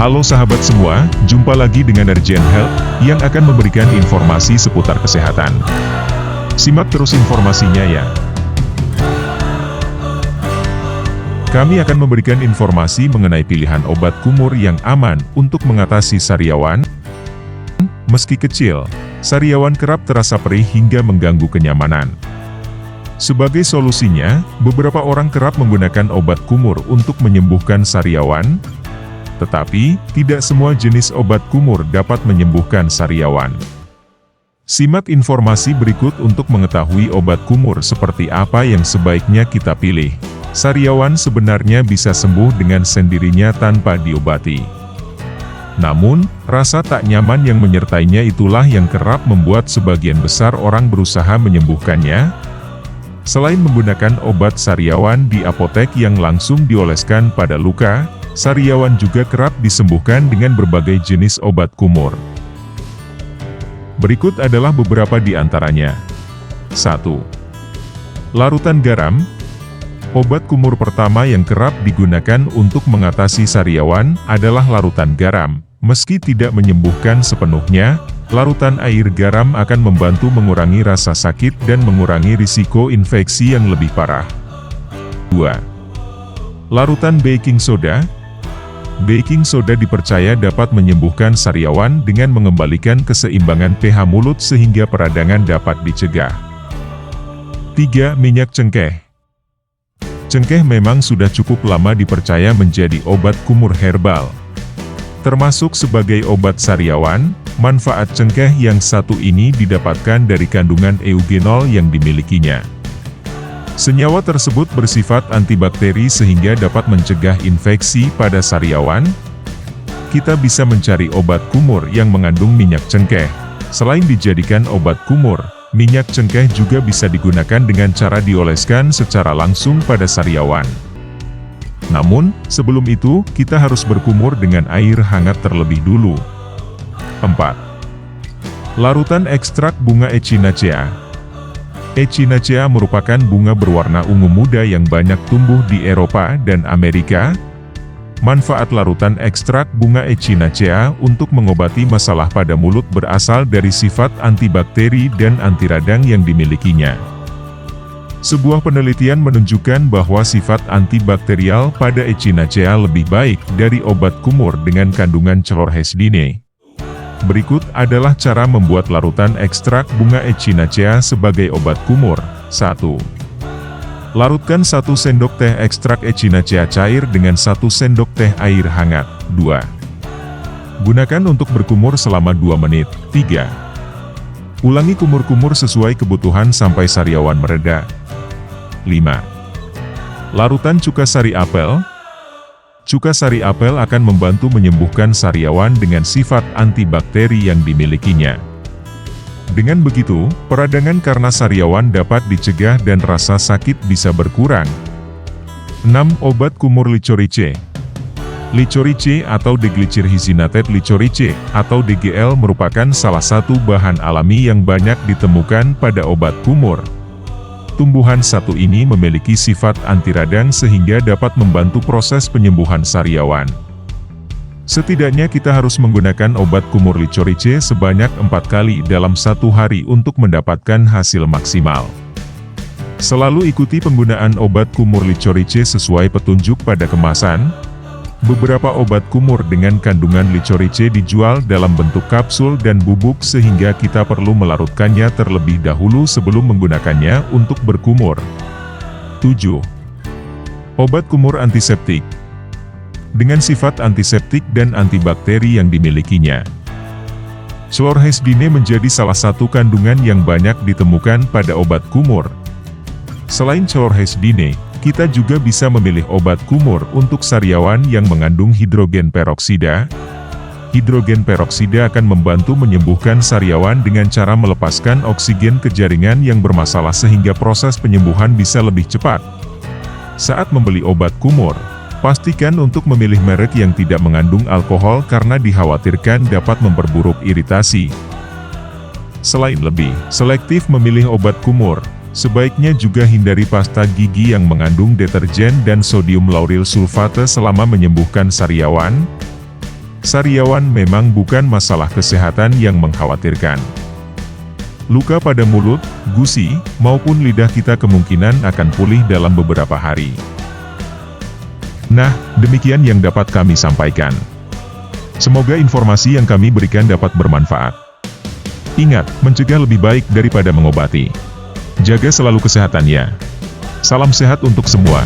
Halo sahabat semua, jumpa lagi dengan Urgent Health, yang akan memberikan informasi seputar kesehatan. Simak terus informasinya ya. Kami akan memberikan informasi mengenai pilihan obat kumur yang aman untuk mengatasi sariawan. Meski kecil, sariawan kerap terasa perih hingga mengganggu kenyamanan. Sebagai solusinya, beberapa orang kerap menggunakan obat kumur untuk menyembuhkan sariawan. Tetapi, tidak semua jenis obat kumur dapat menyembuhkan sariawan. Simak informasi berikut untuk mengetahui obat kumur seperti apa yang sebaiknya kita pilih. Sariawan sebenarnya bisa sembuh dengan sendirinya tanpa diobati. Namun, rasa tak nyaman yang menyertainya itulah yang kerap membuat sebagian besar orang berusaha menyembuhkannya. Selain menggunakan obat sariawan di apotek yang langsung dioleskan pada luka, sariawan juga kerap disembuhkan dengan berbagai jenis obat kumur. Berikut adalah beberapa di antaranya. 1. Larutan garam. Obat kumur pertama yang kerap digunakan untuk mengatasi sariawan adalah larutan garam. Meski tidak menyembuhkan sepenuhnya, larutan air garam akan membantu mengurangi rasa sakit dan mengurangi risiko infeksi yang lebih parah. 2. Larutan baking soda. Baking soda dipercaya dapat menyembuhkan sariawan dengan mengembalikan keseimbangan pH mulut sehingga peradangan dapat dicegah. 3. Minyak cengkeh. Cengkeh memang sudah cukup lama dipercaya menjadi obat kumur herbal. Termasuk sebagai obat sariawan, manfaat cengkeh yang satu ini didapatkan dari kandungan eugenol yang dimilikinya. Senyawa tersebut bersifat antibakteri sehingga dapat mencegah infeksi pada sariawan. Kita bisa mencari obat kumur yang mengandung minyak cengkeh. Selain dijadikan obat kumur, minyak cengkeh juga bisa digunakan dengan cara dioleskan secara langsung pada sariawan. Namun, sebelum itu, kita harus berkumur dengan air hangat terlebih dulu. 4. Larutan ekstrak bunga Echinacea. Echinacea merupakan bunga berwarna ungu muda yang banyak tumbuh di Eropa dan Amerika. Manfaat larutan ekstrak bunga Echinacea untuk mengobati masalah pada mulut berasal dari sifat antibakteri dan anti radang yang dimilikinya. Sebuah penelitian menunjukkan bahwa sifat antibakterial pada Echinacea lebih baik dari obat kumur dengan kandungan chlorhexidine. Berikut adalah cara membuat larutan ekstrak bunga Echinacea sebagai obat kumur. 1. Larutkan 1 sendok teh ekstrak Echinacea cair dengan 1 sendok teh air hangat. 2. Gunakan untuk berkumur selama 2 menit. 3. Ulangi kumur-kumur sesuai kebutuhan sampai sariawan mereda. 5. Larutan cuka sari apel. Cuka sari apel akan membantu menyembuhkan sariawan dengan sifat antibakteri yang dimilikinya. Dengan begitu, peradangan karena sariawan dapat dicegah dan rasa sakit bisa berkurang. 6. Obat kumur licorice. Licorice atau Deglycyrrhizinated licorice, atau DGL merupakan salah satu bahan alami yang banyak ditemukan pada obat kumur. Tumbuhan satu ini memiliki sifat anti radang sehingga dapat membantu proses penyembuhan sariawan. Setidaknya kita harus menggunakan obat kumur licorice sebanyak 4 kali dalam 1 hari untuk mendapatkan hasil maksimal. Selalu ikuti penggunaan obat kumur licorice sesuai petunjuk pada kemasan. Beberapa obat kumur dengan kandungan licorice dijual dalam bentuk kapsul dan bubuk sehingga kita perlu melarutkannya terlebih dahulu sebelum menggunakannya untuk berkumur. 7. Obat kumur antiseptik. Dengan sifat antiseptik dan antibakteri yang dimilikinya, chlorhexidine menjadi salah satu kandungan yang banyak ditemukan pada obat kumur. Selain chlorhexidine, kita juga bisa memilih obat kumur untuk sariawan yang mengandung hidrogen peroksida. Hidrogen peroksida akan membantu menyembuhkan sariawan dengan cara melepaskan oksigen ke jaringan yang bermasalah sehingga proses penyembuhan bisa lebih cepat. Saat membeli obat kumur, pastikan untuk memilih merek yang tidak mengandung alkohol karena dikhawatirkan dapat memperburuk iritasi. Selain lebih selektif memilih obat kumur, sebaiknya juga hindari pasta gigi yang mengandung deterjen dan sodium lauryl sulfate selama menyembuhkan sariawan. sariawan memang bukan masalah kesehatan yang mengkhawatirkan. Luka pada mulut, gusi, maupun lidah kita kemungkinan akan pulih dalam beberapa hari. Nah, demikian yang dapat kami sampaikan. Semoga informasi yang kami berikan dapat bermanfaat. Ingat, mencegah lebih baik daripada mengobati. Jaga selalu kesehatannya. Salam sehat untuk semua.